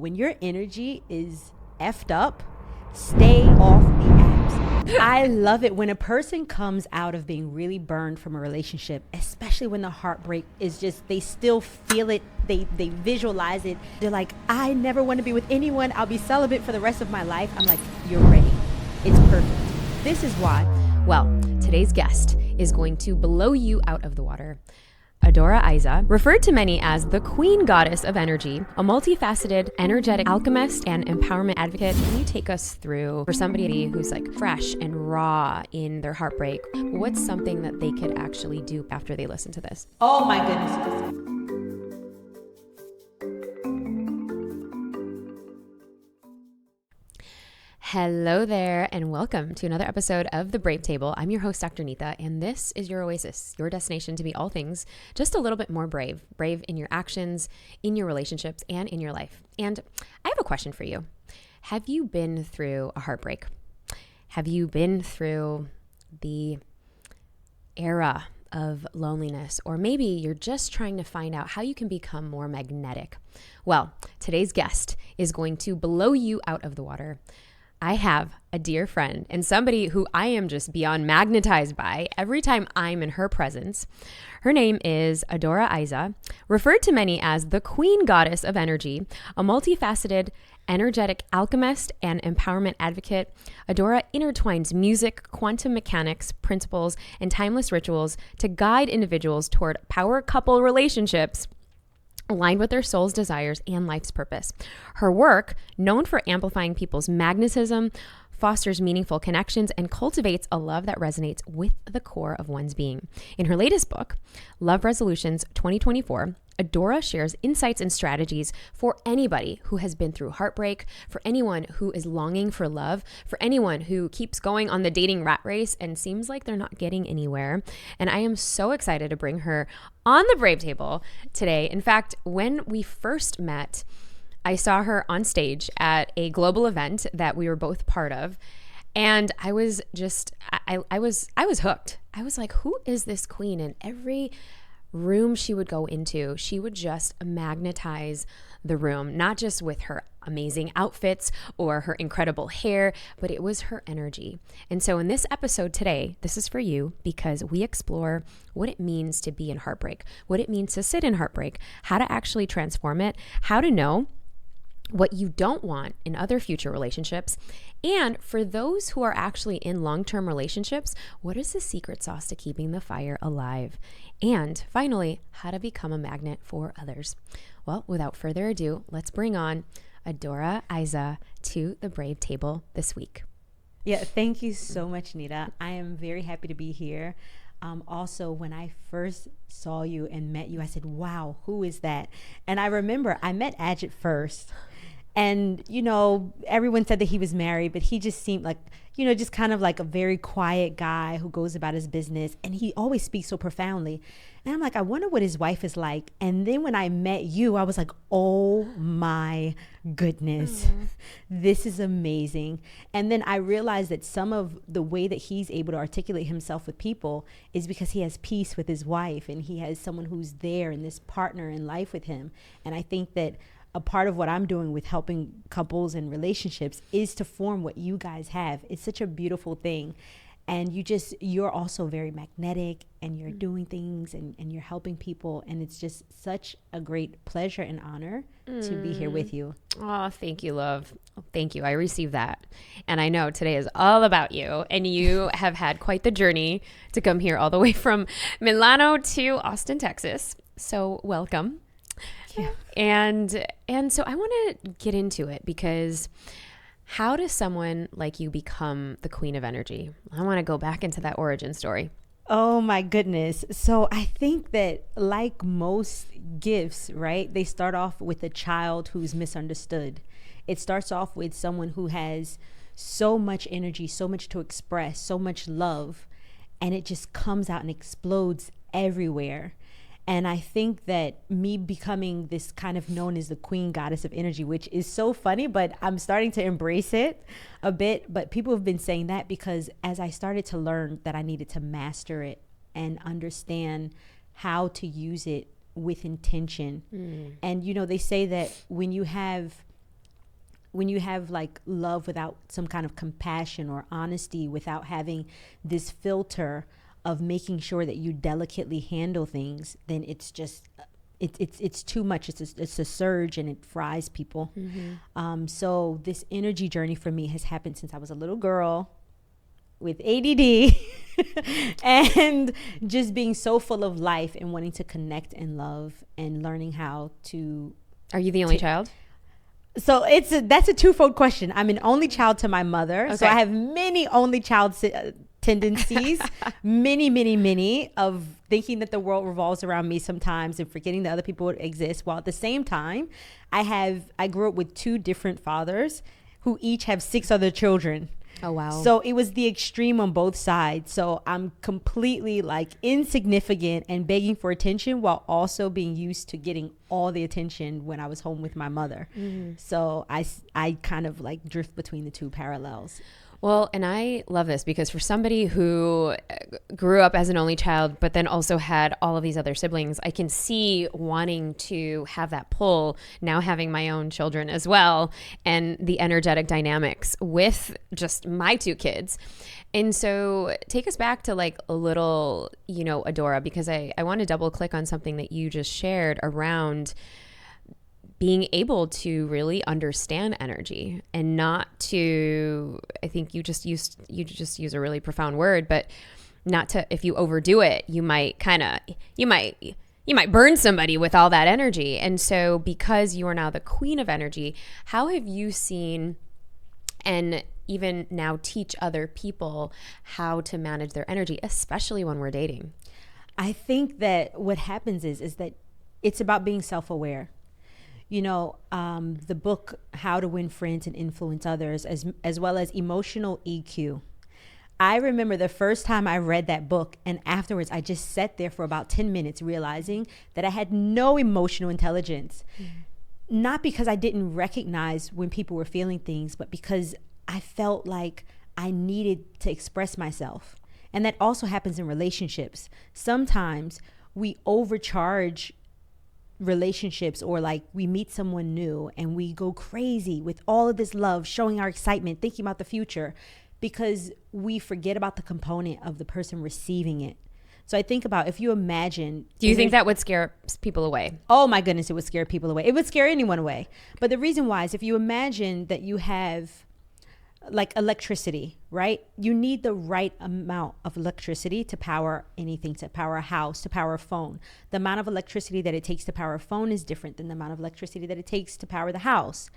when your energy is effed up, stay off the apps. I love it when a person comes out of being really burned from a relationship, especially when the heartbreak is just, they still feel it, they visualize it. They're like, I never want to be with anyone. I'll be celibate for the rest of my life. I'm like, you're ready. It's perfect. This is why. Well, today's guest is going to blow you out of the water. Adora Aiza, referred to many as the queen goddess of energy, a multifaceted, energetic alchemist and empowerment advocate. Can you take us through, for somebody who's like fresh and raw in their heartbreak, what's something that they could actually do after they listen to this? Oh my goodness. Hello there, and welcome to another episode of The Brave Table. I'm your host, Dr. Neeta, and this is your oasis, your destination to be all things just a little bit more brave. Brave in your actions, in your relationships, and in your life. And I have a question for you. Have you been through a heartbreak? Have you been through the era of loneliness? Or maybe you're just trying to find out how you can become more magnetic. Well, today's guest is going to blow you out of the water. I have a dear friend and somebody who I am just beyond magnetized by every time I'm in her presence. Her name is Adora Aiza, referred to many as the queen goddess of energy, a multifaceted, energetic alchemist and empowerment advocate. Adora intertwines music, quantum mechanics, principles, and timeless rituals to guide individuals toward power couple relationships aligned with their soul's desires and life's purpose. Her work, known for amplifying people's magnetism, fosters meaningful connections and cultivates a love that resonates with the core of one's being. In her latest book, Love Resolutions 2024, Adora shares insights and strategies for anybody who has been through heartbreak, for anyone who is longing for love, for anyone who keeps going on the dating rat race and seems like they're not getting anywhere. And I am so excited to bring her on the Brave Table today. In fact, when we first met, I saw her on stage at a global event that we were both part of. And I was just, I was hooked. I was like, who is this queen? And every room she would go into, she would just magnetize the room, not just with her amazing outfits or her incredible hair, but it was her energy. And so in this episode today, this is for you because we explore what it means to be in heartbreak, what it means to sit in heartbreak, how to actually transform it, how to know what you don't want in other future relationships. And for those who are actually in long-term relationships, what is the secret sauce to keeping the fire alive? And finally, how to become a magnet for others. Well, without further ado, let's bring on Adora Aiza to the Brave Table this week. Yeah, thank you so much, Neeta. I am very happy to be here. Also, when I first saw you and met you, I said, wow, who is that? And I remember I met Ajit first. And, you know, everyone said that he was married, but he just seemed like, you know, just kind of like a very quiet guy who goes about his business. And he always speaks so profoundly. And I'm like, I wonder what his wife is like. And then when I met you, I was like, oh my goodness, this is amazing. And then I realized that some of the way that he's able to articulate himself with people is because he has peace with his wife and he has someone who's there and this partner in life with him. And I think that a part of what I'm doing with helping couples and relationships is to form what you guys have. It's such a beautiful thing. And you're also very magnetic and you're doing things and you're helping people. And it's just such a great pleasure and honor to be here with you. Oh, thank you, love. Thank you. I received that. And I know today is all about you. And you have had quite the journey to come here all the way from Milano to Austin, Texas. So welcome. Yeah. And so I want to get into it because how does someone like you become the queen of energy? I want to go back into that origin story. Oh my goodness. So I think that like most gifts, right? They start off with a child who's misunderstood. It starts off with someone who has so much energy, so much to express, so much love, and it just comes out and explodes everywhere. And I think that me becoming this kind of known as the queen goddess of energy, which is so funny, but I'm starting to embrace it a bit. But people have been saying that because as I started to learn that I needed to master it and understand how to use it with intention. And, you know, they say that when you have when you have like love without some kind of compassion or honesty, without having this filter of making sure that you delicately handle things, then it's just it's too much. It's a surge and it fries people. So this energy journey for me has happened since I was a little girl with ADD and just being so full of life and wanting to connect and love and learning how to. Are you the only child? So that's a twofold question. I'm an only child to my mother. Okay. So I have many only child tendencies, many of thinking that the world revolves around me sometimes and forgetting that other people exist. While at the same time, I grew up with two different fathers who each have 6 other children. Oh, wow. So it was the extreme on both sides. So I'm completely like insignificant and begging for attention while also being used to getting all the attention when I was home with my mother. So I kind of like drift between the two parallels. Well, and I love this because for somebody who grew up as an only child, but then also had all of these other siblings, I can see wanting to have that pull, now having my own children as well, and the energetic dynamics with just my 2 kids. And so take us back to like a little, Adora, because I want to double click on something that you just shared around being able to really understand energy and not to, I think you just use a really profound word, but not to, if you overdo it, you might burn somebody with all that energy. And so because you are now the queen of energy, how have you seen and even now teach other people how to manage their energy, especially when we're dating? I think that what happens is that it's about being self-aware. The book, How to Win Friends and Influence Others, as well as Emotional EQ. I remember the first time I read that book, and afterwards I just sat there for about 10 minutes realizing that I had no emotional intelligence. Not because I didn't recognize when people were feeling things, but because I felt like I needed to express myself. And that also happens in relationships. Sometimes we overcharge relationships, or like we meet someone new and we go crazy with all of this love, showing our excitement, thinking about the future, because we forget about the component of the person receiving it. So I think about, if you imagine, do you think that would scare people away? Oh my goodness, it would scare people away. It would scare anyone away. But the reason why is, if you imagine that you have like electricity, right? You need the right amount of electricity to power anything, to power a house, to power a phone. The amount of electricity that it takes to power a phone is different than the amount of electricity that it takes to power the house.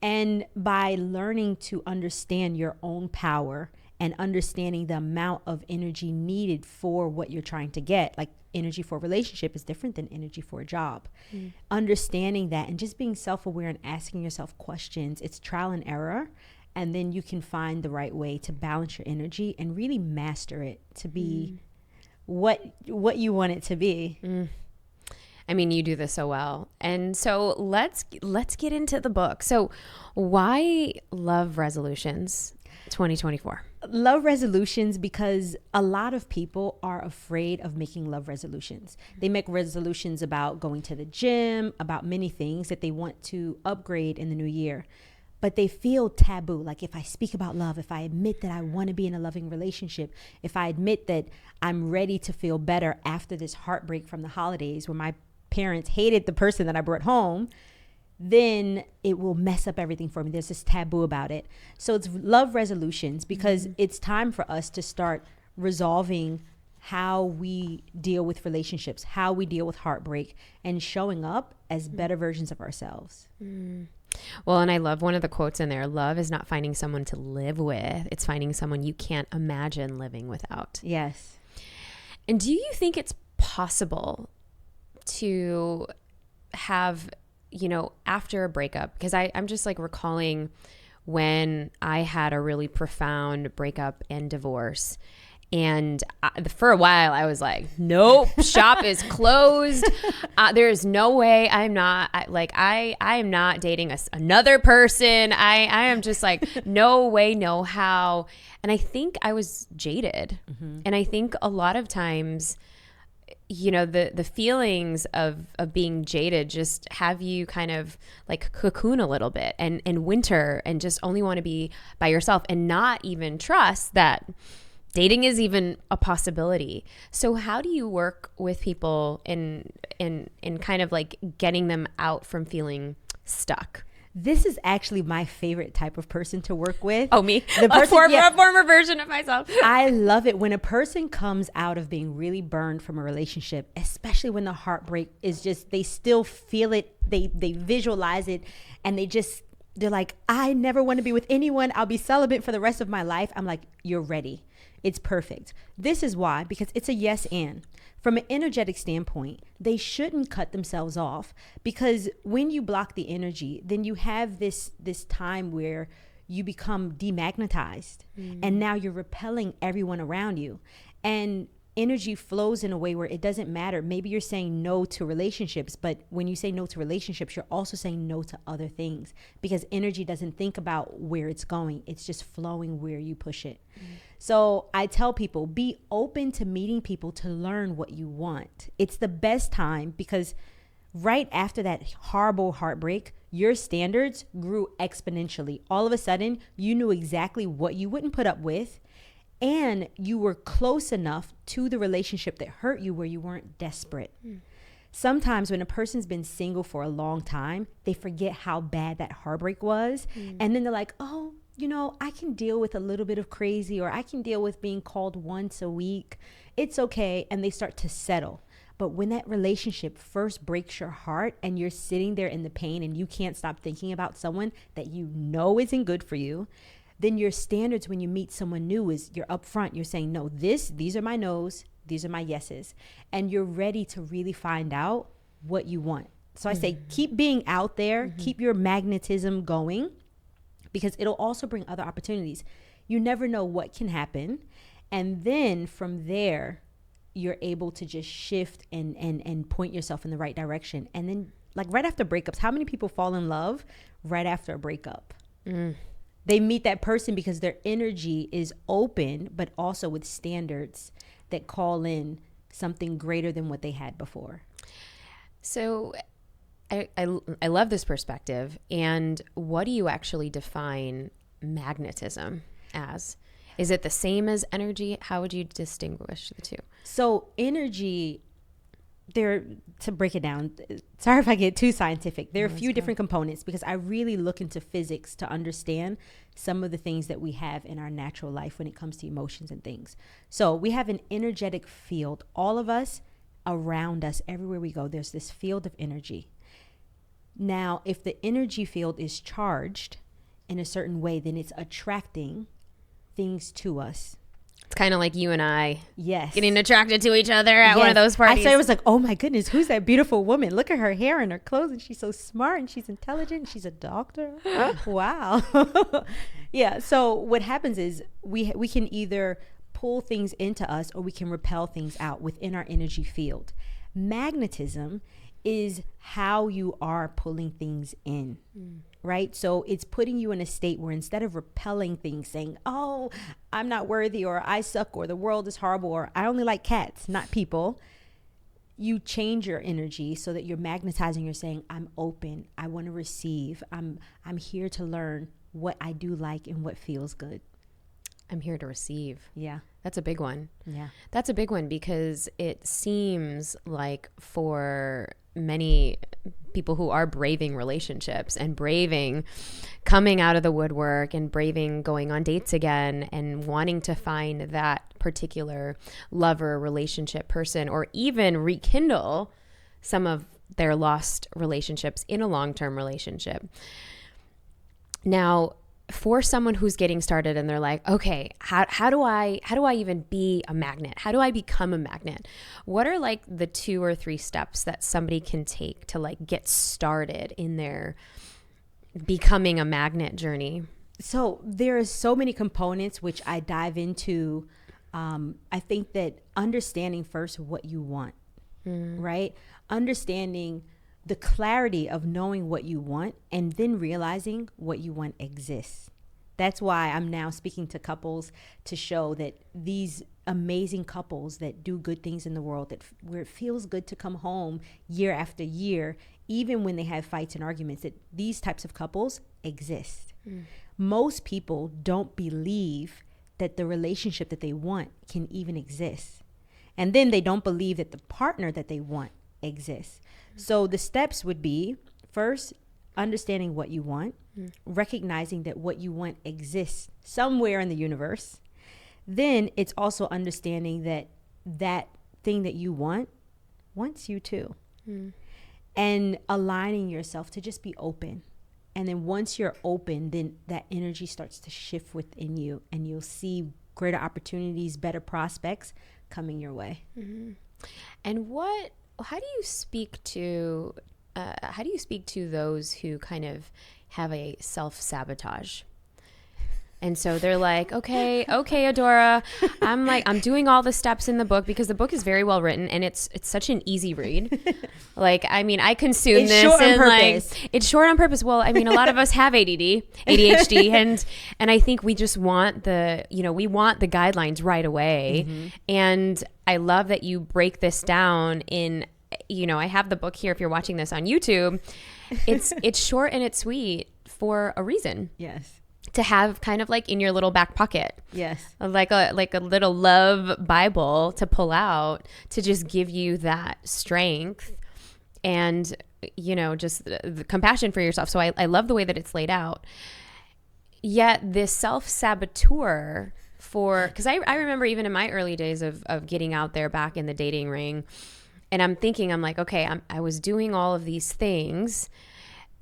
And by learning to understand your own power and understanding the amount of energy needed for what you're trying to get, like energy for a relationship is different than energy for a job. Understanding that and just being self-aware and asking yourself questions, it's trial and error. And then you can find the right way to balance your energy and really master it to be what you want it to be. I mean, you do this so well. And so let's get into the book. So why love resolutions 2024? Love resolutions because a lot of people are afraid of making love resolutions. They make resolutions about going to the gym, about many things that they want to upgrade in the new year. But they feel taboo. Like, if I speak about love, if I admit that I want to be in a loving relationship, if I admit that I'm ready to feel better after this heartbreak from the holidays where my parents hated the person that I brought home, then it will mess up everything for me. There's this taboo about it. So it's love resolutions because it's time for us to start resolving how we deal with relationships, how we deal with heartbreak, and showing up as better versions of ourselves. Well, and I love one of the quotes in there. Love is not finding someone to live with. It's finding someone you can't imagine living without. Yes. And do you think it's possible to have, after a breakup, because I'm just like recalling when I had a really profound breakup and divorce. And for a while I was like, nope, shop is closed. There's no way I am not dating another person. I am just like, no way, no how. And I think I was jaded. And I think a lot of times the feelings of being jaded just have you kind of like cocoon a little bit and winter and just only want to be by yourself and not even trust that dating is even a possibility. So how do you work with people in kind of like getting them out from feeling stuck? This is actually my favorite type of person to work with. Oh, me? A former version of myself. I love it when a person comes out of being really burned from a relationship, especially when the heartbreak is just, they still feel it, they visualize it, and they're like, I never want to be with anyone. I'll be celibate for the rest of my life. I'm like, you're ready. It's perfect. This is why, because it's a yes and. From an energetic standpoint, they shouldn't cut themselves off, because when you block the energy, then you have this time where you become demagnetized, and now you're repelling everyone around you, and energy flows in a way where it doesn't matter. Maybe you're saying no to relationships, but when you say no to relationships, you're also saying no to other things, because energy doesn't think about where it's going. It's just flowing where you push it. So I tell people, be open to meeting people to learn what you want. It's the best time, because right after that horrible heartbreak, your standards grew exponentially. All of a sudden, you knew exactly what you wouldn't put up with, and you were close enough to the relationship that hurt you where you weren't desperate. Sometimes when a person's been single for a long time, they forget how bad that heartbreak was. And then they're like, oh, I can deal with a little bit of crazy, or I can deal with being called once a week. It's okay. And they start to settle. But when that relationship first breaks your heart and you're sitting there in the pain and you can't stop thinking about someone that you know isn't good for you, then your standards when you meet someone new is you're upfront. You're saying, no, these are my no's, these are my yeses. And you're ready to really find out what you want. So I say, keep being out there, keep your magnetism going, because it'll also bring other opportunities. You never know what can happen. And then from there, you're able to just shift and point yourself in the right direction. And then like right after breakups, how many people fall in love right after a breakup? They meet that person because their energy is open, but also with standards that call in something greater than what they had before. So I love this perspective. And what do you actually define magnetism as? Is it the same as energy? How would you distinguish the two? So energy, to break it down, sorry if I get too scientific, there are a few different components, because I really look into physics to understand some of the things that we have in our natural life when it comes to emotions and things. So we have an energetic field. All of us, around us, everywhere we go, there's this field of energy. Now, if the energy field is charged in a certain way, then it's attracting things to us. It's kind of like you and I Yes. getting attracted to each other at one of those parties. I was like, oh my goodness, who's that beautiful woman? Look at her hair and her clothes, and she's so smart, and she's intelligent, and she's a doctor. Wow. Yeah. So what happens is we can either pull things into us, or we can repel things out within our energy field. Magnetism is how you are pulling things in. Right? So it's putting you in a state where instead of repelling things, saying, oh, I'm not worthy, or I suck, or the world is horrible, or I only like cats, not people, you change your energy so that you're magnetizing. You're saying, I'm open. I want to receive. I'm here to learn what I do like and what feels good. I'm here to receive. Yeah. That's a big one. Yeah. That's a big one, because it seems like for many people who are braving relationships and braving coming out of the woodwork and braving going on dates again and wanting to find that particular lover, relationship person, or even rekindle some of their lost relationships in a long-term relationship. Now, for someone who's getting started and they're like, okay, how do I even be a magnet? How do I become a magnet? What are like the 2 or 3 steps that somebody can take to like get started in their becoming a magnet journey? So there are so many components which I dive into. I think that understanding first what you want, right? Understanding the clarity of knowing what you want, and then realizing what you want exists. That's why I'm now speaking to couples to show that these amazing couples that do good things in the world, where it feels good to come home year after year, even when they have fights and arguments, that these types of couples exist. Most people don't believe that the relationship that they want can even exist. And then they don't believe that the partner that they want exists. So the steps would be, first, understanding what you want, recognizing that what you want exists somewhere in the universe. Then it's also understanding that that thing that you want wants you too. And aligning yourself to just be open. And then once you're open, then that energy starts to shift within you, and you'll see greater opportunities, better prospects coming your way. And how do you speak to those who kind of have a self-sabotage? And so they're like, okay, Adora, I'm doing all the steps in the book, because the book is very well written and it's such an easy read. Like, I mean, I consume it's this short and on purpose. Like, it's short on purpose. Well, I mean, a lot of us have ADHD, and I think we just want the guidelines right away. And I love that you break this down in, I have the book here if you're watching this on YouTube. It's short and it's sweet for a reason. Yes. To have kind of like in your little back pocket. Yes. Like a little love Bible to pull out to just give you that strength and, just the compassion for yourself. So I love the way that it's laid out. Yet this self-saboteur because I remember even in my early days of getting out there back in the dating ring, and I'm like, okay, I was doing all of these things,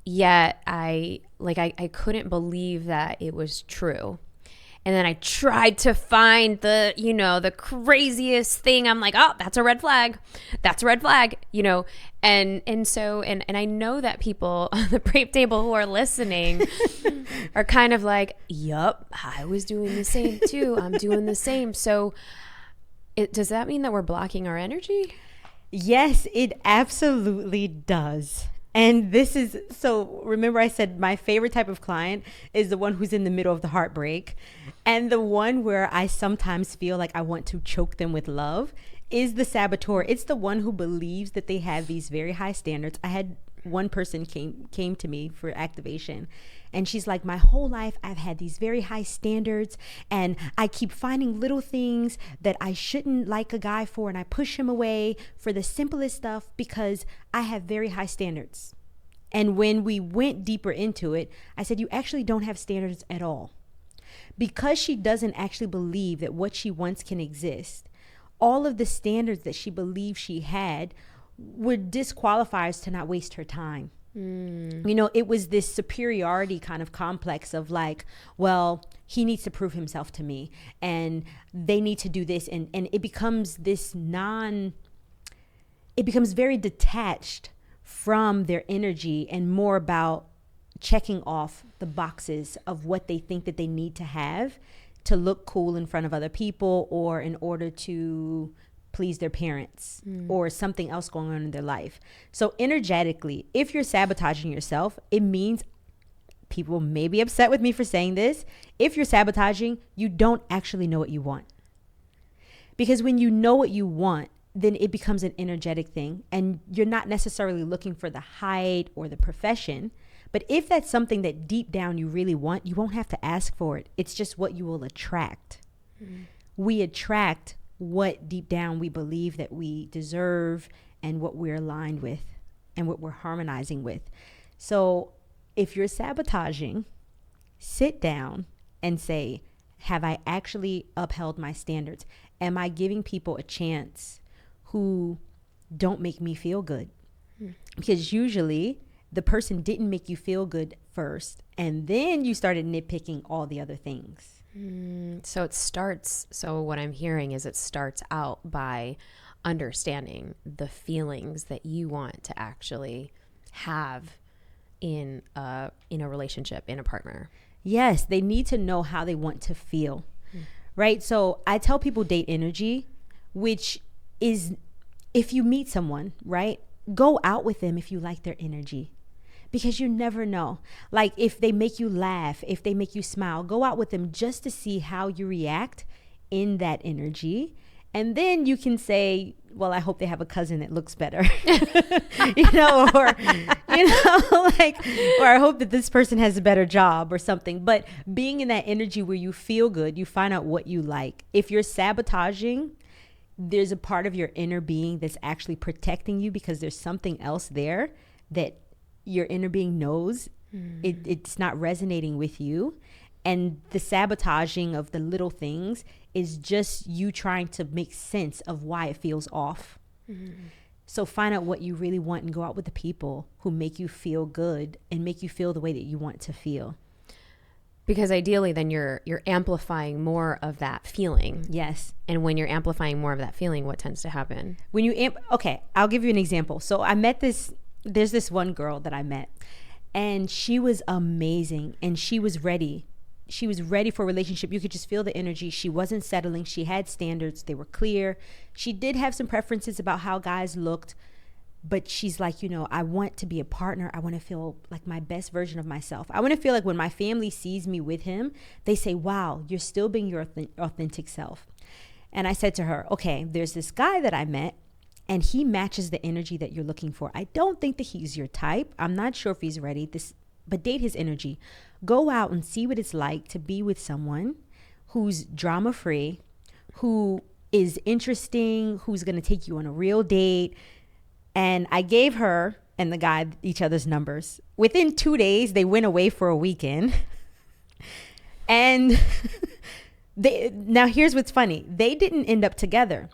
yet I couldn't believe that it was true. And then I tried to find the craziest thing. I'm like, oh, that's a red flag. That's a red flag, And so I know that people on the Brave Table who are listening are kind of like, yup, I was doing the same too. I'm doing the same. So does that mean that we're blocking our energy? Yes, it absolutely does. And remember I said my favorite type of client is the one who's in the middle of the heartbreak. And the one where I sometimes feel like I want to choke them with love is the saboteur. It's the one who believes that they have these very high standards. I had one person came to me for activation, and she's like, my whole life I've had these very high standards, and I keep finding little things that I shouldn't like a guy for, and I push him away for the simplest stuff because I have very high standards. And when we went deeper into it, I said, you actually don't have standards at all. Because she doesn't actually believe that what she wants can exist, all of the standards that she believed she had were disqualifiers to not waste her time. It was this superiority kind of complex of like, well, he needs to prove himself to me, and they need to do this. And it becomes it becomes very detached from their energy and more about checking off the boxes of what they think that they need to have to look cool in front of other people, or in order to please their parents, or something else going on in their life. So energetically, if you're sabotaging yourself, it means, people may be upset with me for saying this, if you're sabotaging, you don't actually know what you want. Because when you know what you want, then it becomes an energetic thing, and you're not necessarily looking for the height or the profession. But if that's something that deep down you really want, you won't have to ask for it. It's just what you will attract. We attract what deep down we believe that we deserve, and what we're aligned with, and what we're harmonizing with. So if you're sabotaging, sit down and say, have I actually upheld my standards? Am I giving people a chance who don't make me feel good? Because usually the person didn't make you feel good first, and then you started nitpicking all the other things. So what I'm hearing is it starts out by understanding the feelings that you want to actually have in a relationship, in a partner. Yes, they need to know how they want to feel, right? So I tell people date energy, which is, if you meet someone, right, go out with them if you like their energy. because you never know. Like if they make you laugh, if they make you smile, go out with them just to see how you react in that energy. And then you can say, well, I hope they have a cousin that looks better, you know, or, you know, like, or I hope that this person has a better job or something. But being in that energy where you feel good, you find out what you like. If you're sabotaging, there's a part of your inner being that's actually protecting you because there's something else there that your inner being knows it's not resonating with you. And the sabotaging of the little things is just you trying to make sense of why it feels off. So find out what you really want and go out with the people who make you feel good and make you feel the way that you want to feel. Because ideally then you're amplifying more of that feeling. Yes. And when you're amplifying more of that feeling, what tends to happen? When you okay, I'll give you an example. So there's this one girl that I met, and she was amazing, and she was ready. She was ready for a relationship. You could just feel the energy. She wasn't settling. She had standards. They were clear. She did have some preferences about how guys looked, but she's like, you know, I want to be a partner. I want to feel like my best version of myself. I want to feel like when my family sees me with him, they say, wow, you're still being your authentic self. And I said to her, okay, there's this guy that I met, and he matches the energy that you're looking for. I don't think that he's your type. I'm not sure if he's ready. But date his energy. Go out and see what it's like to be with someone who's drama-free, who is interesting, who's going to take you on a real date. And I gave her and the guy each other's numbers. Within 2 days, they went away for a weekend. And now here's what's funny. They didn't end up together.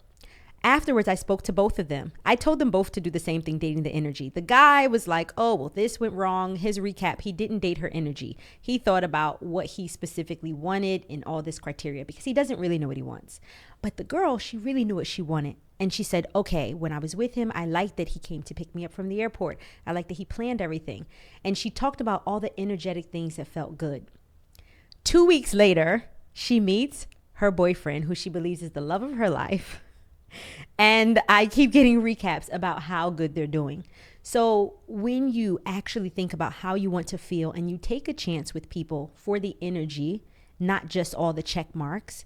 Afterwards, I spoke to both of them. I told them both to do the same thing, dating the energy. The guy was like, oh, well, this went wrong. His recap, he didn't date her energy. He thought about what he specifically wanted in all this criteria because he doesn't really know what he wants. But the girl, she really knew what she wanted. And she said, okay, when I was with him, I liked that he came to pick me up from the airport. I liked that he planned everything. And she talked about all the energetic things that felt good. 2 weeks later, she meets her boyfriend, who she believes is the love of her life. And I keep getting recaps about how good they're doing. So when you actually think about how you want to feel and you take a chance with people for the energy, not just all the check marks,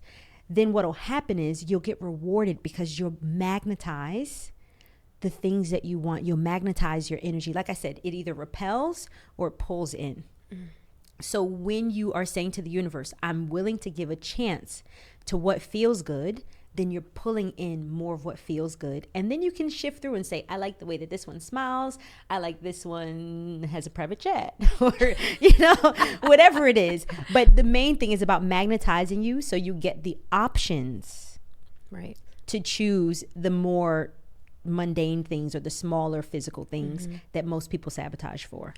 then what'll happen is you'll get rewarded because you'll magnetize the things that you want. You'll magnetize your energy. Like I said, it either repels or pulls in. So when you are saying to the universe, I'm willing to give a chance to what feels good, then you're pulling in more of what feels good. And then you can shift through and say, I like the way that this one smiles. I like this one has a private jet or, you know, whatever it is. But the main thing is about magnetizing you so you get the options, right, to choose the more mundane things or the smaller physical things that most people sabotage for.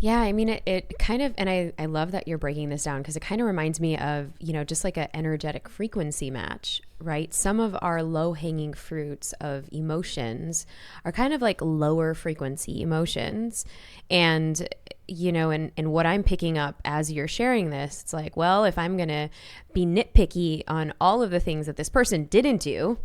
Yeah, I mean, it kind of, and I love that you're breaking this down because it kind of reminds me of, you know, just like an energetic frequency match, right? Some of our low-hanging fruits of emotions are kind of like lower frequency emotions. And, you know, and what I'm picking up as you're sharing this, it's like, well, if I'm going to be nitpicky on all of the things that this person didn't do,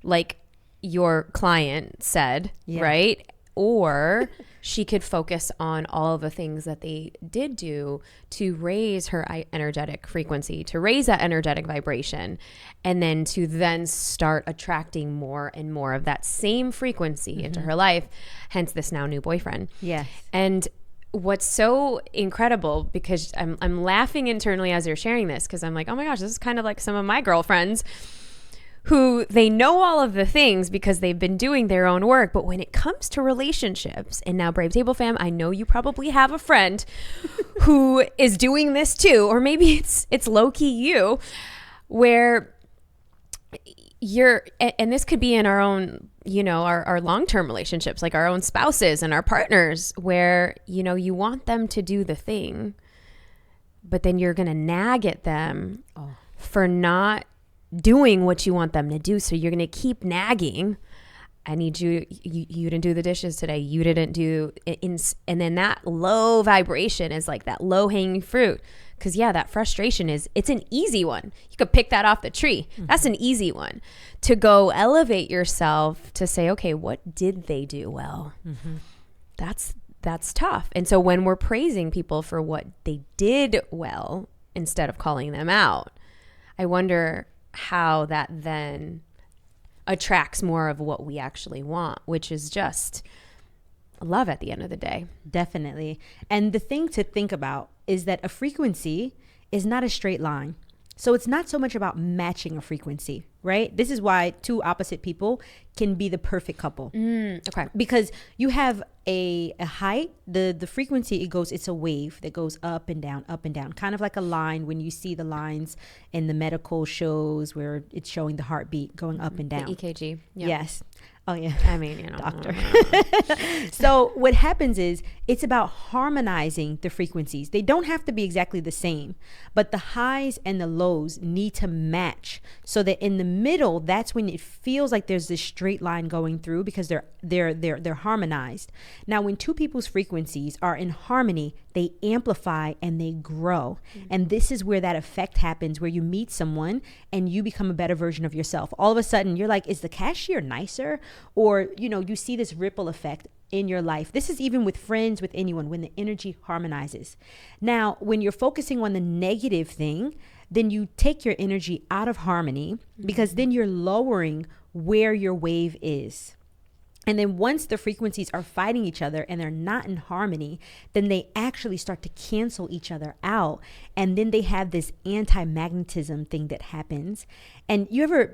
like your client said, right? Or she could focus on all of the things that they did do to raise her energetic frequency, to raise that energetic vibration, and then to then start attracting more and more of that same frequency into her life, hence this now new boyfriend. Yes. And what's so incredible, because I'm laughing internally as you're sharing this, because I'm like, oh my gosh, this is kind of like some of my girlfriends who they know all of the things because they've been doing their own work. But when it comes to relationships, and now Brave Table Fam, I know you probably have a friend who is doing this too, or maybe it's low-key you, where you're, and this could be in our own, you know, our long-term relationships, like our own spouses and our partners, where, you know, you want them to do the thing, but then you're going to nag at them for not doing what you want them to do. So you're going to keep nagging. I need you didn't do the dishes today. You didn't do it. And then that low vibration is like that low hanging fruit. Cause that frustration it's an easy one. You could pick that off the tree. That's an easy one to go elevate yourself to say, okay, what did they do well? that's tough. And so when we're praising people for what they did well instead of calling them out, I wonder how that then attracts more of what we actually want, which is just love at the end of the day. Definitely. And the thing to think about is that a frequency is not a straight line. So it's not so much about matching a frequency, right? This is why two opposite people can be the perfect couple. Okay. Because you have a height, the frequency, it's a wave that goes up and down, kind of like a line when you see the lines in the medical shows where it's showing the heartbeat going up and down. The EKG. Yeah. Yes. Oh yeah. I mean, Doctor. So what happens is it's about harmonizing the frequencies. They don't have to be exactly the same, but the highs and the lows need to match so that in the middle, that's when it feels like there's this straight line going through because they're harmonized. Now, when two people's frequencies are in harmony, they amplify and they grow. And this is where that effect happens, where you meet someone and you become a better version of yourself. All of a sudden, you're like, is the cashier nicer? Or, you see this ripple effect in your life. This is even with friends, with anyone, when the energy harmonizes. Now, when you're focusing on the negative thing, then you take your energy out of harmony because then you're lowering where your wave is. And then once the frequencies are fighting each other and they're not in harmony, then they actually start to cancel each other out. And then they have this anti-magnetism thing that happens. And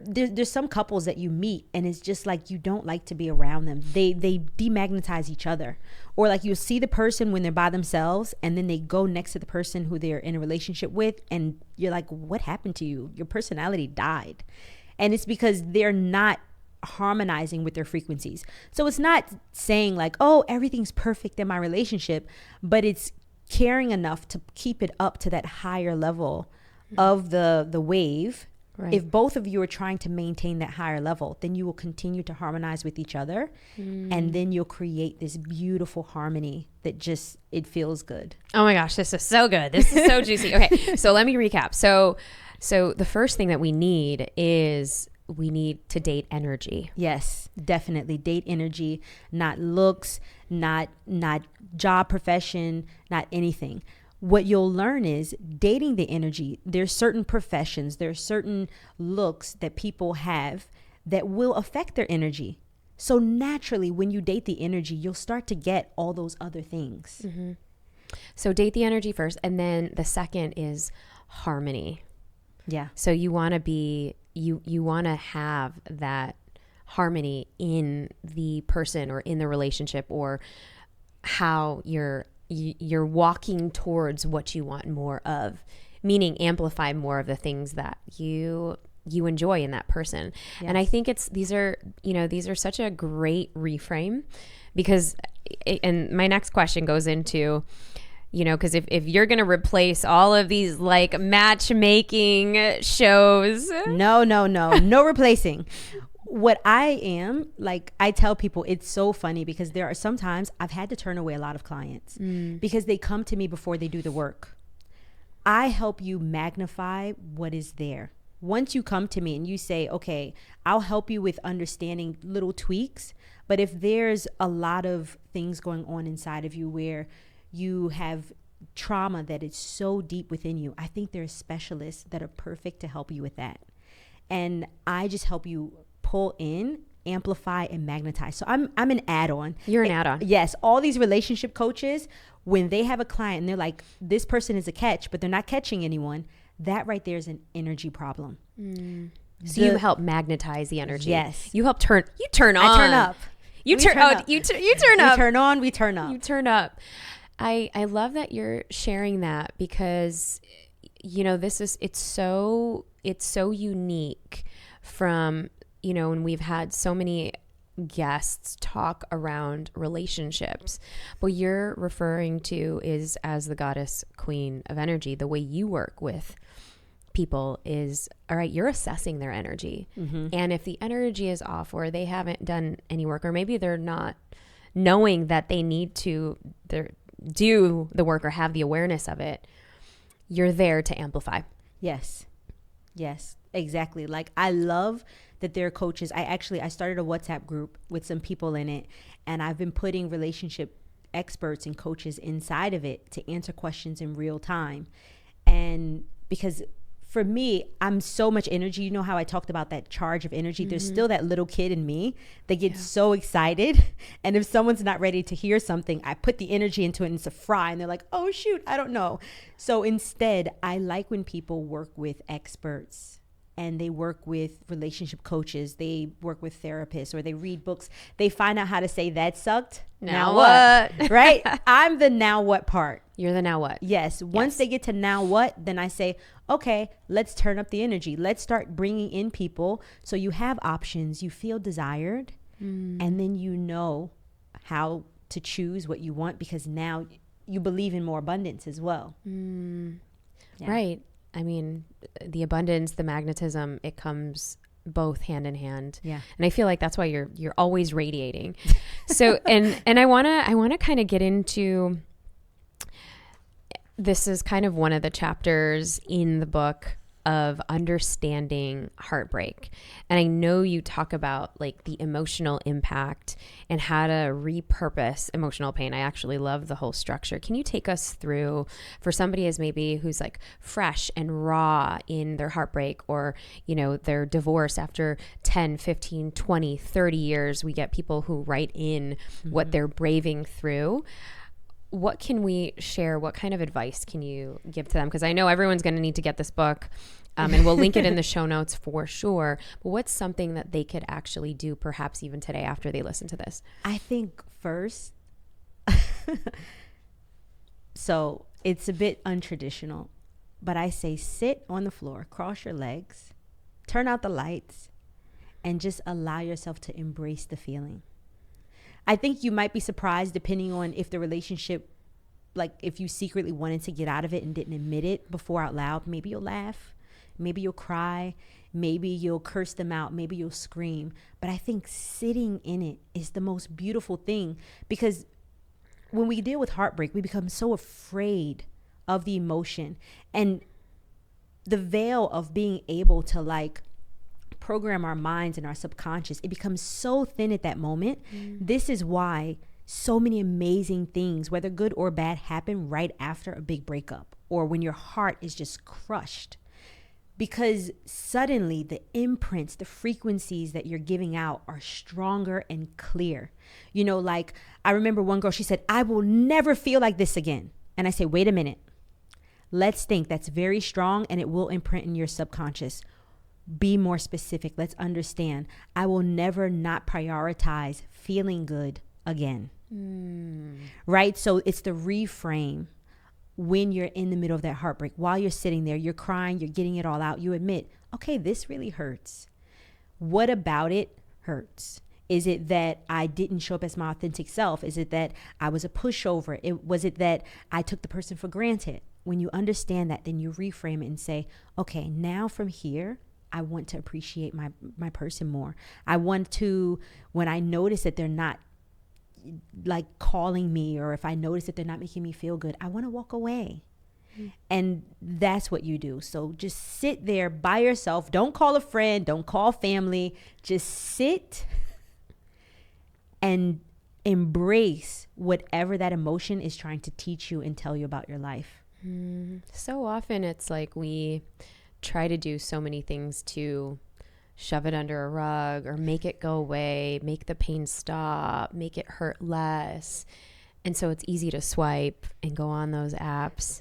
there's some couples that you meet and it's just like you don't like to be around them. They demagnetize each other. Or like you'll see the person when they're by themselves and then they go next to the person who they're in a relationship with and you're like, what happened to you? Your personality died. And it's because they're not harmonizing with their frequencies. So it's not saying like, oh, everything's perfect in my relationship, but it's caring enough to keep it up to that higher level of the wave. Right. If both of you are trying to maintain that higher level, then you will continue to harmonize with each other. And then you'll create this beautiful harmony that just, it feels good. Oh my gosh, this is so good. This is so juicy. Okay, so let me recap. So the first thing that we need is we need to date energy. Yes, definitely. Date energy, not looks, not job profession, not anything. What you'll learn is dating the energy. There's certain professions, there's certain looks that people have that will affect their energy. So naturally, when you date the energy, you'll start to get all those other things. Mm-hmm. So date the energy first. And then the second is harmony. Yeah. So you want to be, you want to have that harmony in the person or in the relationship or how you're walking towards what you want more of, meaning amplify more of the things that you enjoy in that person. Yes. And I think these are such a great reframe because, and my next question goes into, because if you're going to replace all of these like matchmaking shows. No replacing. What I am, like I tell people, it's so funny because there are sometimes I've had to turn away a lot of clients because they come to me before they do the work. I help you magnify what is there. Once you come to me and you say, okay, I'll help you with understanding little tweaks. But if there's a lot of things going on inside of you where you have trauma that is so deep within you, I think there's specialists that are perfect to help you with that. And I just help you pull in, amplify, and magnetize. So I'm an add-on. You're an add-on. Yes. All these relationship coaches, when they have a client and they're like, this person is a catch, but they're not catching anyone, that right there is an energy problem. So you help magnetize the energy. Yes. You help turn on. I turn up. You turn up. We turn on, we turn up. You turn up. I love that you're sharing that because, it's so unique from, and we've had so many guests talk around relationships. What you're referring to is as the goddess queen of energy, the way you work with people is, all right, you're assessing their energy. Mm-hmm. And if the energy is off or they haven't done any work, or maybe they're not knowing that they need to do the work or have the awareness of it, you're there to amplify. Yes, exactly. Like I love that there are coaches. I started a WhatsApp group with some people in it, and I've been putting relationship experts and coaches inside of it to answer questions in real time. And because for me, I'm so much energy. You know how I talked about that charge of energy? There's still that little kid in me that gets so excited. And if someone's not ready to hear something, I put the energy into it and it's a fry. And they're like, oh, shoot, I don't know. So instead, I like when people work with experts and they work with relationship coaches. They work with therapists or they read books. They find out how to say that sucked. Now what? Right? I'm the now what part. You're the now what? Yes. Once they get to now what, then I say, okay, let's turn up the energy. Let's start bringing in people. So you have options. You feel desired. And then you know how to choose what you want because now you believe in more abundance as well. Yeah. Right. I mean, the abundance, the magnetism, it comes both hand in hand. Yeah. And I feel like that's why you're always radiating. So, and I want to kind of get into, this is kind of one of the chapters in the book of understanding heartbreak. And I know you talk about like the emotional impact and how to repurpose emotional pain. I actually love the whole structure. Can you take us through, for somebody as maybe who's like fresh and raw in their heartbreak or, you know, their divorce after 10, 15, 20, 30 years, we get people who write in what they're braving through. What can we share? What kind of advice can you give to them? Because I know everyone's going to need to get this book and we'll link it in the show notes for sure. But what's something that they could actually do perhaps even today after they listen to this? I think first, so it's a bit untraditional, but I say sit on the floor, cross your legs, turn out the lights, and just allow yourself to embrace the feeling. I think you might be surprised depending on if the relationship, like if you secretly wanted to get out of it and didn't admit it before out loud, maybe you'll laugh, maybe you'll cry, maybe you'll curse them out, maybe you'll scream. But I think sitting in it is the most beautiful thing because when we deal with heartbreak, we become so afraid of the emotion and the veil of being able to like program our minds and our subconscious, it becomes so thin at that moment. This is why so many amazing things, whether good or bad, happen right after a big breakup or when your heart is just crushed, because suddenly the imprints, the frequencies that you're giving out are stronger and clear. You know, like I remember one girl, she said, I will never feel like this again. And I say, wait a minute, let's think. That's very strong and it will imprint in your subconscious. Be more specific. Let's understand. I will never not prioritize feeling good again. Right? So it's the reframe when you're in the middle of that heartbreak. While you're sitting there, you're crying, you're getting it all out. You admit, okay, this really hurts. What about it hurts? Is it that I didn't show up as my authentic self? Is it that I was a pushover? Was it that I took the person for granted? When you understand that, then you reframe it and say, okay, now from here, I want to appreciate my person more. I want to, when I notice that they're not like calling me, or if I notice that they're not making me feel good, I want to walk away. And that's what you do. So just sit there by yourself. Don't call a friend. Don't call family. Just sit and embrace whatever that emotion is trying to teach you and tell you about your life. So often it's like we try to do so many things to shove it under a rug or make it go away, make the pain stop, make it hurt less. And so it's easy to swipe and go on those apps.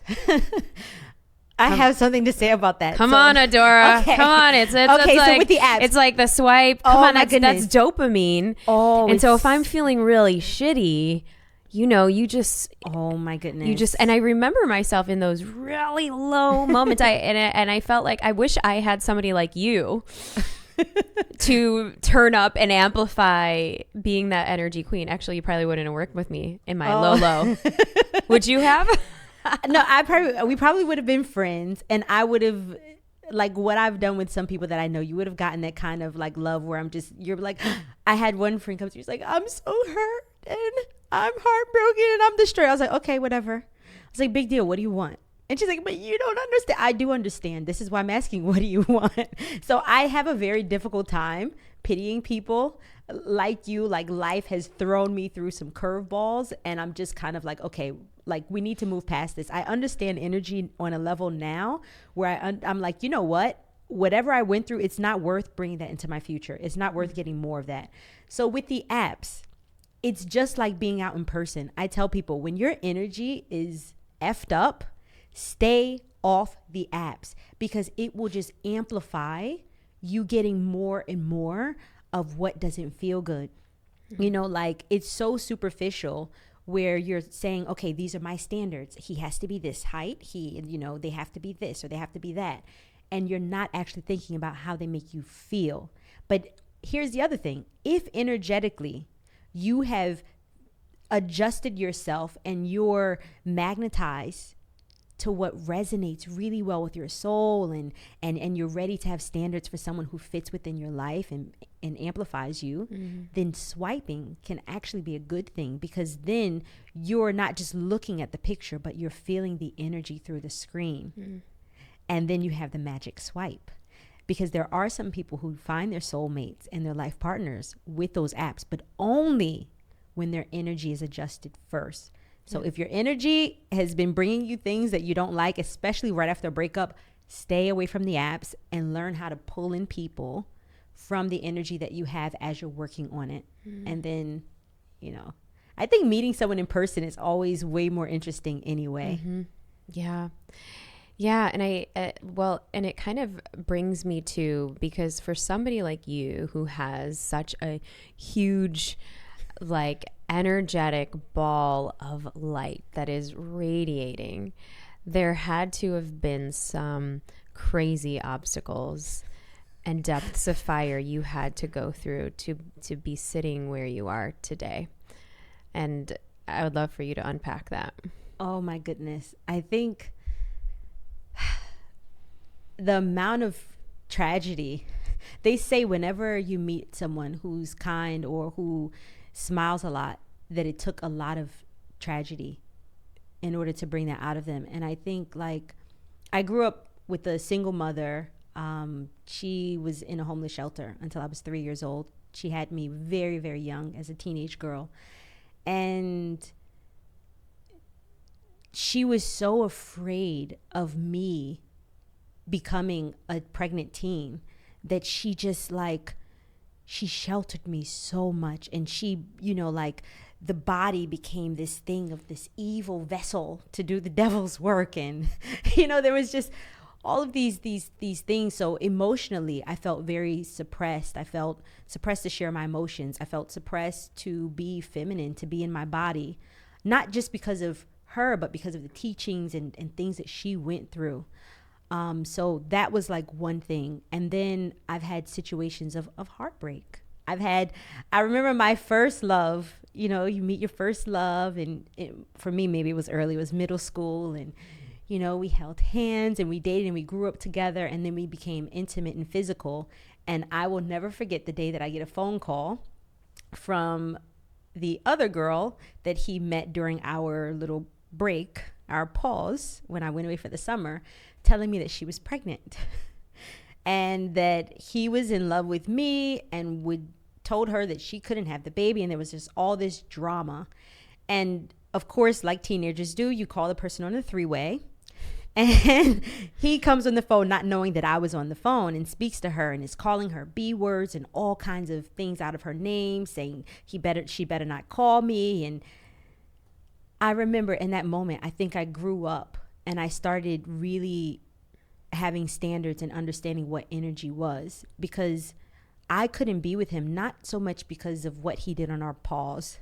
I have something to say about that. Come on, Adora. Okay. Come on. It's okay, like, so with the apps. It's like the swipe. Come on, that's dopamine. Oh, and so if I'm feeling really shitty, you know, you just, oh my goodness. You just, and I remember myself in those really low moments. And I felt like I wish I had somebody like you to turn up and amplify being that energy queen. Actually, you probably wouldn't have worked with me in my low. Would you have? No, we probably would have been friends, and I would have, like what I've done with some people that I know, you would have gotten that kind of like love where you're like, I had one friend come to me, she's like, I'm so hurt and I'm heartbroken and I'm distraught. I was like, okay, whatever. I was like, big deal. What do you want? And she's like, but you don't understand. I do understand. This is why I'm asking, what do you want? So I have a very difficult time pitying people like you. Like, life has thrown me through some curveballs, and I'm just kind of like, okay, like, we need to move past this. I understand energy on a level now where I'm like, you know what? Whatever I went through, it's not worth bringing that into my future. It's not worth getting more of that. So with the apps, it's just like being out in person. I tell people, when your energy is effed up, stay off the apps, because it will just amplify you getting more and more of what doesn't feel good. You know, like, it's so superficial where you're saying, okay, these are my standards. He has to be this height. They have to be this or they have to be that. And you're not actually thinking about how they make you feel. But here's the other thing. If energetically you have adjusted yourself and you're magnetized to what resonates really well with your soul, and you're ready to have standards for someone who fits within your life and amplifies you, then swiping can actually be a good thing, because then you're not just looking at the picture, but you're feeling the energy through the screen. And then you have the magic swipe, because there are some people who find their soulmates and their life partners with those apps, but only when their energy is adjusted first. So if your energy has been bringing you things that you don't like, especially right after a breakup, stay away from the apps and learn how to pull in people from the energy that you have as you're working on it. And then, I think meeting someone in person is always way more interesting anyway. Yeah. Yeah. And and it kind of brings me to, because for somebody like you who has such a huge, like, energetic ball of light that is radiating, there had to have been some crazy obstacles and depths of fire you had to go through to be sitting where you are today. And I would love for you to unpack that. Oh my goodness. I think the amount of tragedy, they say whenever you meet someone who's kind or who smiles a lot, that it took a lot of tragedy in order to bring that out of them. And I think, like, I grew up with a single mother. She was in a homeless shelter until I was 3 years old. She had me very, very young as a teenage girl. And she was so afraid of me becoming a pregnant teen that she just, like, she sheltered me so much. And she, like, the body became this thing of this evil vessel to do the devil's work. And, there was just all of these things. So emotionally, I felt very suppressed. I felt suppressed to share my emotions. I felt suppressed to be feminine, to be in my body, not just because of her, but because of the teachings and things that she went through. So that was like one thing. And then I've had situations of heartbreak. I remember my first love, you meet your first love. And for me, maybe it was early, it was middle school. And, we held hands and we dated and we grew up together. And then we became intimate and physical. And I will never forget the day that I get a phone call from the other girl that he met during our little break, our pause, when I went away for the summer, telling me that she was pregnant and that he was in love with me and told her that she couldn't have the baby. And there was just all this drama. And of course, like teenagers do, you call the person on the three-way, and he comes on the phone not knowing that I was on the phone, and speaks to her and is calling her B words and all kinds of things out of her name, saying she better not call me. And I remember in that moment, I think I grew up and I started really having standards and understanding what energy was, because I couldn't be with him, not so much because of what he did on our pause,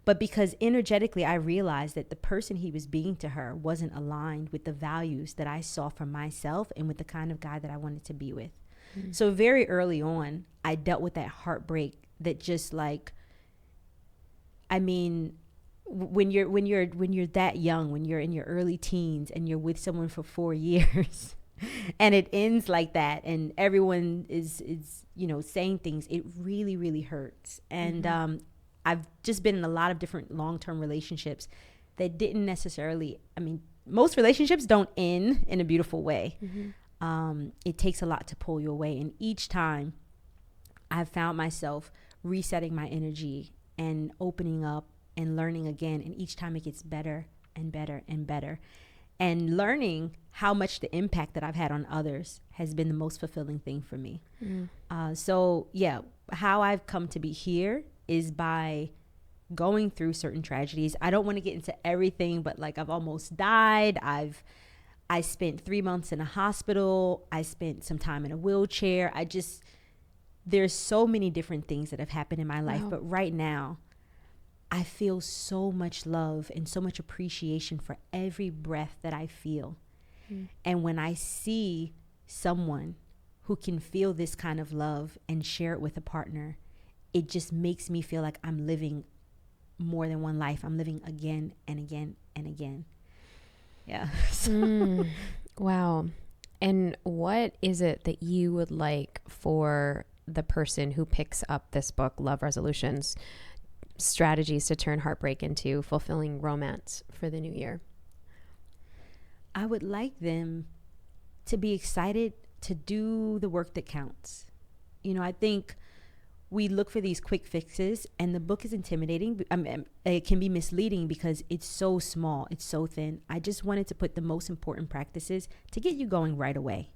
but because energetically I realized that the person he was being to her wasn't aligned with the values that I saw for myself and with the kind of guy that I wanted to be with. Mm-hmm. So very early on, I dealt with that heartbreak that just, like, I mean, when you're that young, when you're in your early teens and you're with someone for 4 years and it ends like that and everyone is saying things, it really, really hurts. And I've just been in a lot of different long-term relationships that didn't necessarily, most relationships don't end in a beautiful way. Mm-hmm. It takes a lot to pull you away. And each time I've found myself resetting my energy and opening up and learning again. And each time it gets better and better and better. And learning how much the impact that I've had on others has been the most fulfilling thing for me. So yeah, how I've come to be here is by going through certain tragedies. I don't want to get into everything, but like I've almost died. I spent 3 months in a hospital. I spent some time in a wheelchair. There's so many different things that have happened in my life. Wow. But right now, I feel so much love and so much appreciation for every breath that I feel. And when I see someone who can feel this kind of love and share it with a partner, it just makes me feel like I'm living more than one life. I'm living again and again and again. Yeah. Wow. And what is it that you would like for the person who picks up this book, Love Resolutions, Strategies to Turn Heartbreak into Fulfilling Romance for the New Year? I would like them to be excited to do the work that counts. You know, I think we look for these quick fixes, and the book is intimidating. It can be misleading because it's so small, it's so thin. I just wanted to put the most important practices to get you going right away,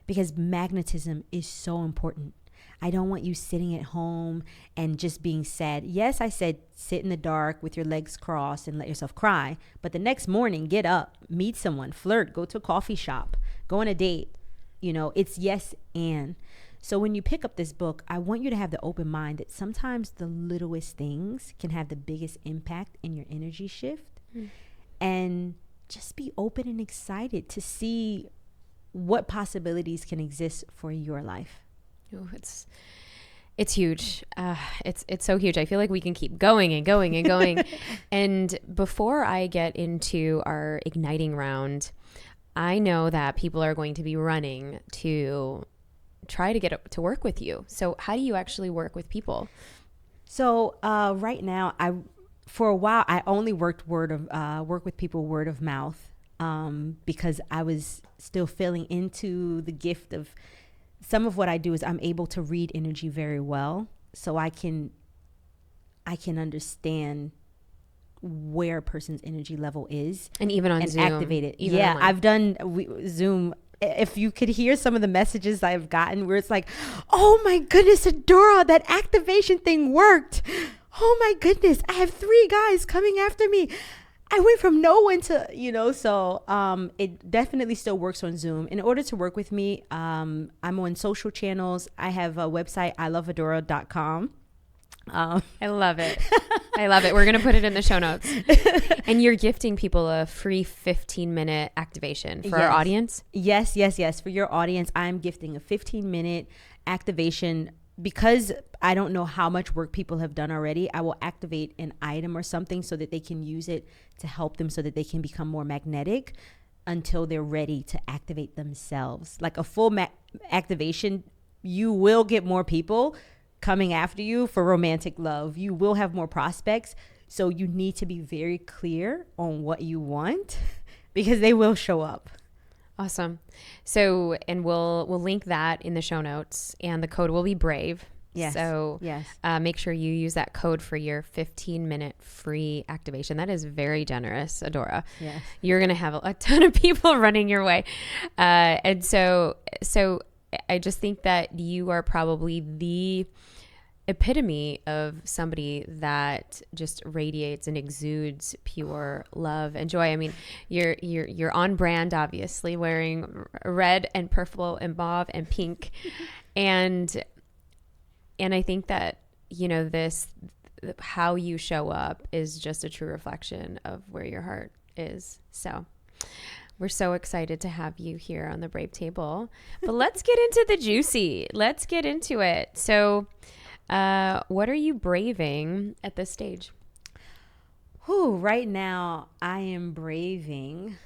because magnetism is so important. I don't want you sitting at home and just being sad. Yes, I said sit in the dark with your legs crossed and let yourself cry. But the next morning, get up, meet someone, flirt, go to a coffee shop, go on a date. You know, it's yes and. So when you pick up this book, I want you to have the open mind that sometimes the littlest things can have the biggest impact in your energy shift. And just be open and excited to see what possibilities can exist for your life. Oh, it's huge. It's so huge. I feel like we can keep going and going and going. And before I get into our igniting round, I know that people are going to be running to try to get to work with you. So how do you actually work with people? So right now, for a while I only work with people word of mouth, because I was still feeling into the gift of some of what I do is I'm able to read energy very well, so I can understand where a person's energy level is, and even on Zoom, activate it. Yeah, I've done Zoom. If you could hear some of the messages I've gotten where it's like, oh my goodness, Adora, that activation thing worked. Oh my goodness, I have 3 guys coming after me. I went from no one to, so it definitely still works on Zoom. In order to work with me, I'm on social channels. I have a website, iloveadora.com. I love it. I love it. We're going to put it in the show notes. And you're gifting people a free 15-minute activation for our audience? Yes. For your audience, I'm gifting a 15-minute activation. Because I don't know how much work people have done already, I will activate an item or something so that they can use it to help them so that they can become more magnetic until they're ready to activate themselves. Like a full activation, you will get more people coming after you for romantic love. You will have more prospects. So you need to be very clear on what you want because they will show up. Awesome. So, and we'll link that in the show notes, and the code will be BRAVE. Yes. So yes. Make sure you use that code for your 15-minute free activation. That is very generous, Adora. Yes. You're going to have a ton of people running your way. And so I just think that you are probably the epitome of somebody that just radiates and exudes pure love and joy. I mean, you're on brand, obviously, wearing red and purple and mauve and pink, and I think that how you show up is just a true reflection of where your heart is. So we're so excited to have you here on the Brave Table. But let's get into the juicy. Let's get into it. So what are you braving at this stage? Right now I am braving.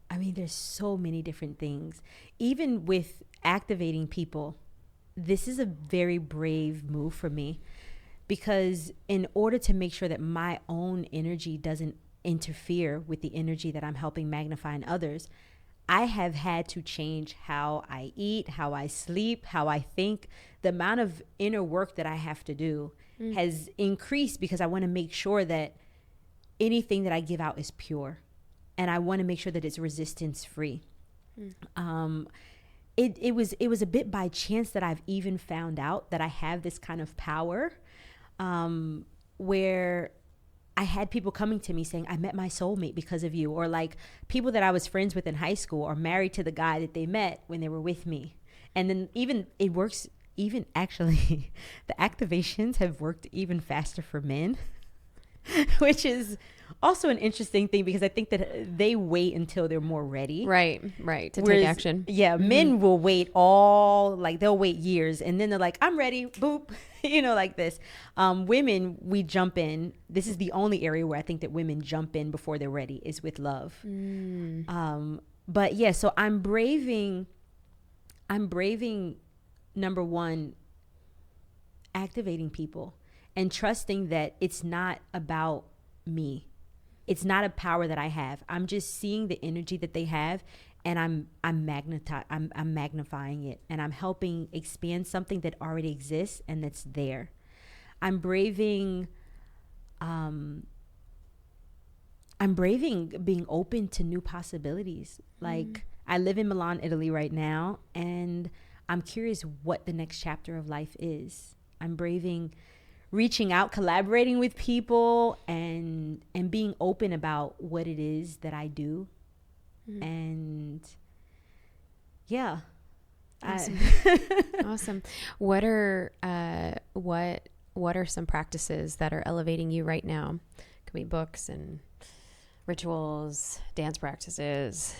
I mean, there's so many different things. Even with activating people, this is a very brave move for me, because in order to make sure that my own energy doesn't interfere with the energy that I'm helping magnify in others, I have had to change how I eat, how I sleep, how I think. The amount of inner work that I have to do has increased because I want to make sure that anything that I give out is pure, and I want to make sure that it's resistance free. It was a bit by chance that I've even found out that I have this kind of power, where I had people coming to me saying, I met my soulmate because of you. Or like people that I was friends with in high school are married to the guy that they met when they were with me. And then even it works, even actually the activations have worked even faster for men, which is also an interesting thing because I think that they wait until they're more ready. Right. To take action. Yeah. Men will wait they'll wait years and then they're like, I'm ready. Boop. Like this. Women, we jump in. This is the only area where I think that women jump in before they're ready is with love. But yeah, so I'm braving, number one, activating people and trusting that it's not about me. It's not a power that I have. I'm just seeing the energy that they have, and I'm magnifying it, and I'm helping expand something that already exists and that's there. I'm braving being open to new possibilities. Like I live in Milan, Italy right now, and I'm curious what the next chapter of life is. I'm braving reaching out, collaborating with people, and being open about what it is that I do. And yeah. Awesome. Awesome. What are some practices that are elevating you right now? Could be books and rituals, dance practices,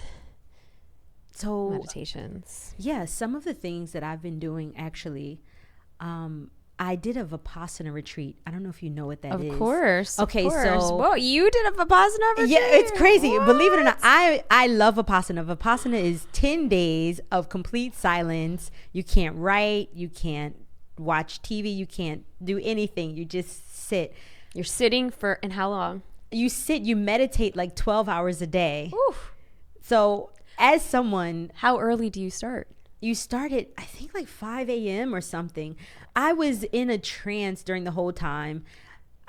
so meditations. Yeah, some of the things that I've been doing actually, I did a Vipassana retreat. I don't know if you know what that is. Of course. Okay, of course. so whoa, you did a Vipassana retreat? Yeah, it's crazy. What? Believe it or not, I love Vipassana. Vipassana is 10 days of complete silence. You can't write, you can't watch TV, you can't do anything. You just sit. You're sitting for, and how long? You sit, you meditate like 12 hours a day. Oof. So as someone, how early do you start? You started, I think, like 5 a.m. or something. I was in a trance during the whole time.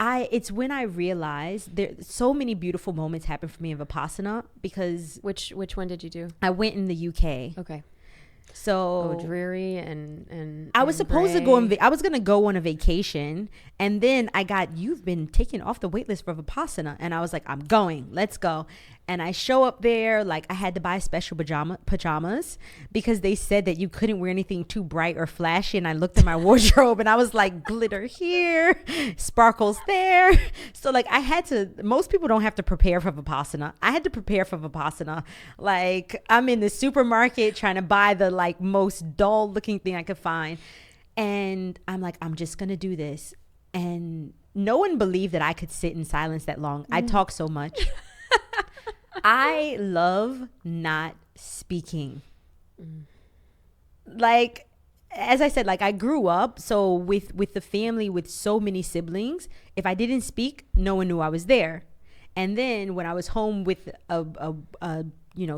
It's when I realized there so many beautiful moments happened for me in Vipassana because which one did you do? I went in the UK. Okay. So dreary and I was supposed to go I was going to go on a vacation, and then you've been taken off the wait list for Vipassana, and I was like, I'm going, let's go. And I show up there, like I had to buy special pajamas because they said that you couldn't wear anything too bright or flashy. And I looked at my wardrobe and I was like, glitter here, sparkles there. So like most people don't have to prepare for Vipassana. I had to prepare for Vipassana. Like I'm in the supermarket trying to buy the like most dull looking thing I could find. And I'm like, I'm just going to do this. And no one believed that I could sit in silence that long. I talk so much. I love not speaking. Like, as I said, like I grew up so with the family with so many siblings. If I didn't speak, no one knew I was there. And then when I was home with a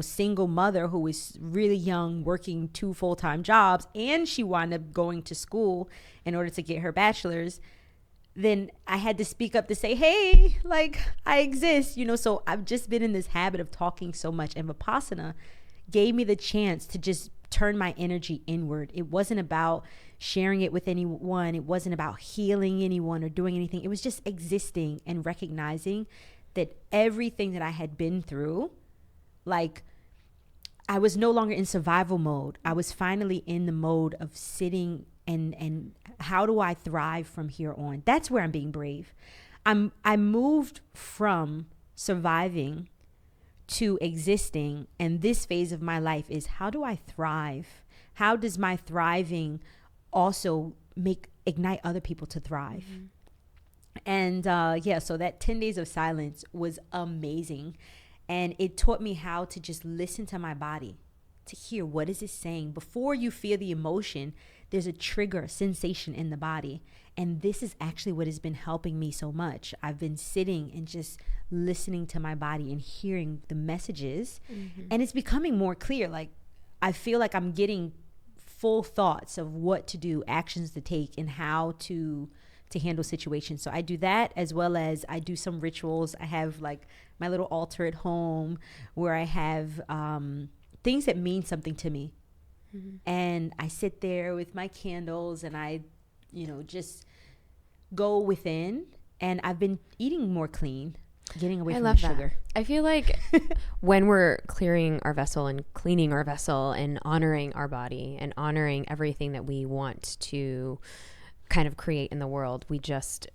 single mother who was really young, working 2 full-time jobs, and she wound up going to school in order to get her bachelor's, then I had to speak up to say, hey, like I exist, so I've just been in this habit of talking so much. And Vipassana gave me the chance to just turn my energy inward. It wasn't about sharing it with anyone. It wasn't about healing anyone or doing anything. It was just existing and recognizing that everything that I had been through, like I was no longer in survival mode. I was finally in the mode of sitting and how do I thrive from here on? That's where I'm being brave. I moved from surviving to existing, and this phase of my life is how do I thrive? How does my thriving also ignite other people to thrive? And so that 10 days of silence was amazing, and it taught me how to just listen to my body. to hear what is it saying. Before you feel the emotion, there's a trigger sensation in the body. And this is actually what has been helping me so much. I've been sitting and just listening to my body and hearing the messages. And it's becoming more clear. Like, I feel like I'm getting full thoughts of what to do, actions to take, and how to handle situations. So I do that, as well as I do some rituals. I have like my little altar at home where I have things that mean something to me. And I sit there with my candles and I, just go within. And I've been eating more clean, getting away from the sugar. I feel like when we're clearing our vessel and cleaning our vessel and honoring our body and honoring everything that we want to kind of create in the world, we just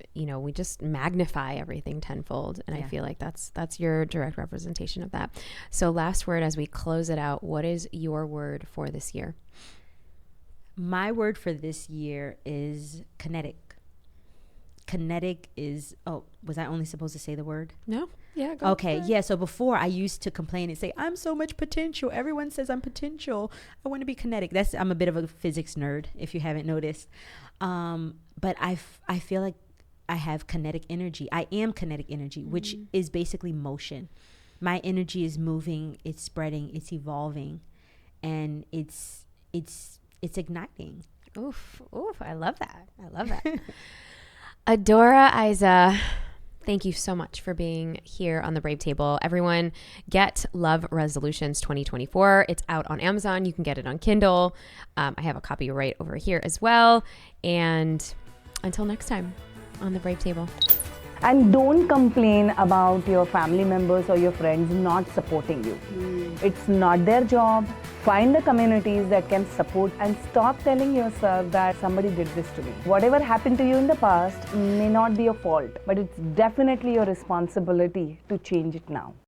magnify everything tenfold. And I feel like that's your direct representation of that. So last word as we close it out, what is your word for this year? My word for this year is kinetic. Kinetic is, was I only supposed to say the word? No. Yeah. Go Okay. Yeah. So before I used to complain and say, I'm so much potential. Everyone says I'm potential. I want to be kinetic. I'm a bit of a physics nerd, if you haven't noticed. But I feel like I have kinetic energy. I am kinetic energy, which is basically motion. My energy is moving, it's spreading, it's evolving, and it's igniting. Oof. I love that. Adora Aiza, thank you so much for being here on the Brave Table. Everyone, get Love Resolutions 2024. It's out on Amazon. You can get it on Kindle. I have a copy right over here as well. And until next time on the Brave Table. And don't complain about your family members or your friends not supporting you. It's not their job. Find the communities that can support and stop telling yourself that somebody did this to me. Whatever happened to you in the past may not be your fault, but it's definitely your responsibility to change it now.